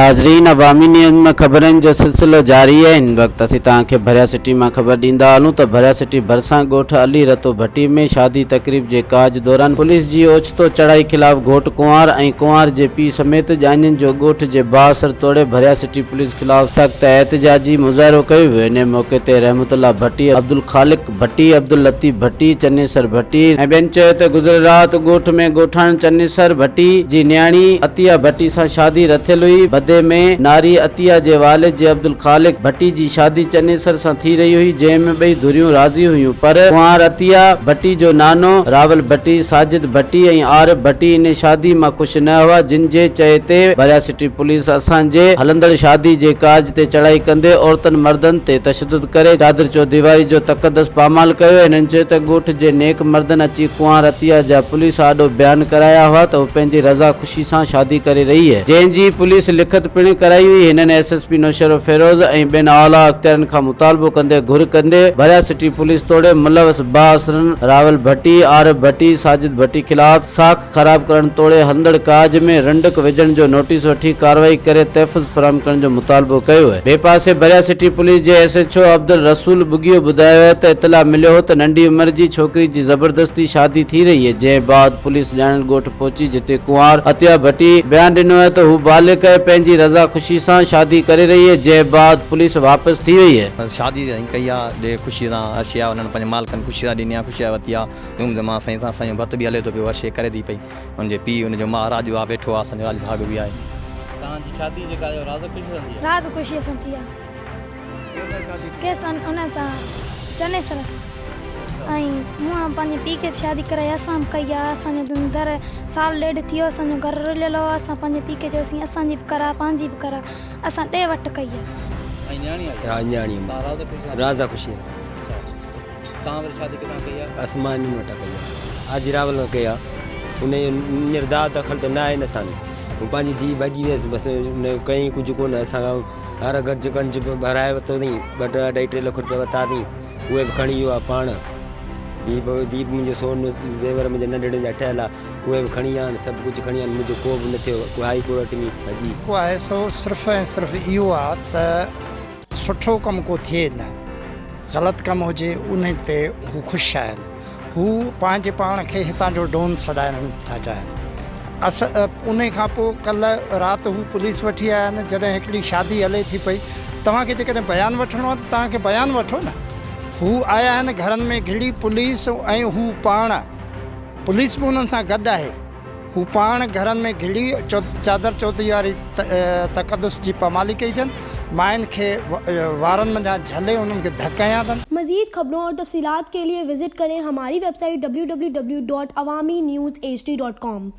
नाज़रीन, अवामी न्यूज़ में खबरनि जो सिलसिलो जारी है। इन वक्त असीं तव्हांखे भरिया सिटी में खबर ॾींदा हलूं त भरिया सिटी भरसां ॻोठ अली रतो भट्टी में शादी तकरीब जे काज दौरान पुलिस जी ओचितो चढ़ाई खिलाफ़ घोट कुंवार ऐं कुंवार जे पीउ समेत जानियुनि जो ॻोठ जे बाअसर तोड़े भरिया सिटी पुलिस खिलाफ़ सख़्त एहतिजाजी मुज़ाहिरो कयो वियो। इन मौक़े ते रहमतुल्लाह भट्टी, अब्दुल ख़ालिक भट्टी, अब्दुल लतीफ़ भट्टी, चन्नेसर भट्टी ऐं ॿियनि चयो त गुज़िरियल राति ॻोठ में ॻोठाण चन्नेसर भट्टी जी न्याणी अतिया भट्टी सां शादी रथियल हुई। बदे में नारी अतिया जे वालिद जे अब्दुल ख़ालिक भट्टी जी शादी चन्नेसर सां थी रही हुई, जंहिंमें ॿई धुरियूं राज़ी हुयूं, पर कुंवार अतिया भट्टी जो नानो रावल भट्टी, साजिद भट्टी ऐं आरिफ भट्टी इन शादी मां ख़ुशि न हुआ, जिन जे चए ते भरिया सिटी पुलिस असांजे हलंदड़ शादी जे काज ते चढ़ाई कंदे औरतनि मर्दनि ते तशद्दुद करे चादर चौदीवारी जो तक़दस पामाल कयो। हिननि चयो त ॻोठ जे नेक मर्दनि अची कुंवार अतिया जा पुलिस आॾो बयान कराया हुआ त हू पंहिंजी रज़ा ख़ुशी सां शादी करे रही है, जंहिंजी पुलिस लिखत पिण कराई हुई। हिननि एसएसपी नौशरो फिरोज ऐं ॿियनि आला अख्तियारनि खां मुतालबो कंदे घुर कंदे भरिया सिटी पुलिस तोड़े मुलवस बाअसरन रावल भट्टी, आरिफ भट्टी, साजिद भट्टी खिलाफ़ साख ख़राब करण तोड़े हलंदड़ काज में रंडक विझण जो नोटिस वठी कार्रवाई करे तहफ़ुज़ फराहम करण जो मुतालबो कयो है। ॿिए पासे भरिया सिटी पुलिस जे एसएचओ अब्दुल रसूल बुगियो ॿुधायो है त इतला मिलियो हो त नंढी उमिरि जी छोकिरी जी ज़बरदस्ती शादी थी रही है, जंहिं बाद पुलिस ॼाणल ॻोठ पहुची, जिते कुंवार अतिया भट्टी बयान ॾिनो है त हू बालिग है, पंहिंजी रज़ा ख़ुशी सां शादी करे रही है, जंहिं बाद पुलिस वापस थी वई है। शादी कई आहे ख़ुशी सां अर्शिया उन्हनि पंहिंजे मालिकनि ख़ुशी सां ॾिनी आहे, ख़ुशी वरिती आहे धूम धमां सां असांजो भर्त बि हले थो पियो, अर्शे करे थी पई, हुनजे पीउ हुनजो महाराज आहे वेठो आहे, असांजो राज भाग बि आहे। तव्हांजी शादी जेका आहे राज़ ख़ुशी सां थी आहे? रात ख़ुशीअ सां थी आहे, केसां उन सां चन्नेसर सां, ऐं मूं पंहिंजे पीउ खे बि शादी कराई, असां बि कई आहे। असांजो दर साल ॾेढ थी वियो, असांजो घरु रुलियल हो, असां पंहिंजे पीउ खे चयोसीं असांजी बि करा, पंहिंजी बि करा, असां ॾे वटि कई आहे। ऐं न्याणी आहे? हा न्याणी राज़ ख़ुशी सां? राज़ा ख़ुशी तव्हां वरी शादी किथां कई आहे? आसमान वटा कई आहे, हाजी रावल में कई आहे। उन हींअर दाव दख़ल त न आहे न असां हू पंहिंजी धीउ भॼी वियसि, बसि उन कई कुझु कोन। असां हर गंज गंज भराए वरितो अथई, ॿ 2.5 लख रुपया वरिता अथई, उहे बि खणी वियो आहे पाण। धीउ मुंहिंजो सोन ज़ेवर मुंहिंजे नंढड़े जा ठहियल आहे, उहे बि खणी आहिनि, सभु कुझु खणी आहिनि, मुंहिंजो को बि न थियो, को हाई कोर्ट में भॼी। को आहे सो सिर्फ़ु ऐं सिर्फ़ु इहो आहे त सुठो कमु को थिए न, ग़लति कमु हुजे उन ते हू ख़ुशि आहिनि, हू पंहिंजे पाण खे हितां जो डॉन सॾाइण था चाहिनि। उन खां पोइ कल्ह राति हू पुलिस वठी आया आहिनि, जॾहिं हिकिड़ी शादी हले थी पई, तव्हांखे जेकॾहिं बयानु वठिणो आहे त तव्हांखे बयानु वठो न। हू आया आहिनि घरनि में घिड़ी पुलिस, ऐं हू पाण पुलिस बि उन्हनि सां गॾु आहे, हू पाण घरनि में घिड़ी चादर चौदीवारी तक़दस जी पामाली कई अथनि, माइन खे वारनि में झले उन्हनि खे धकाया अथनि। मज़ीद खबरों और तफसीलात के लिए विजिट करें हमारी वेबसाइट www.awamiNewsHD.com।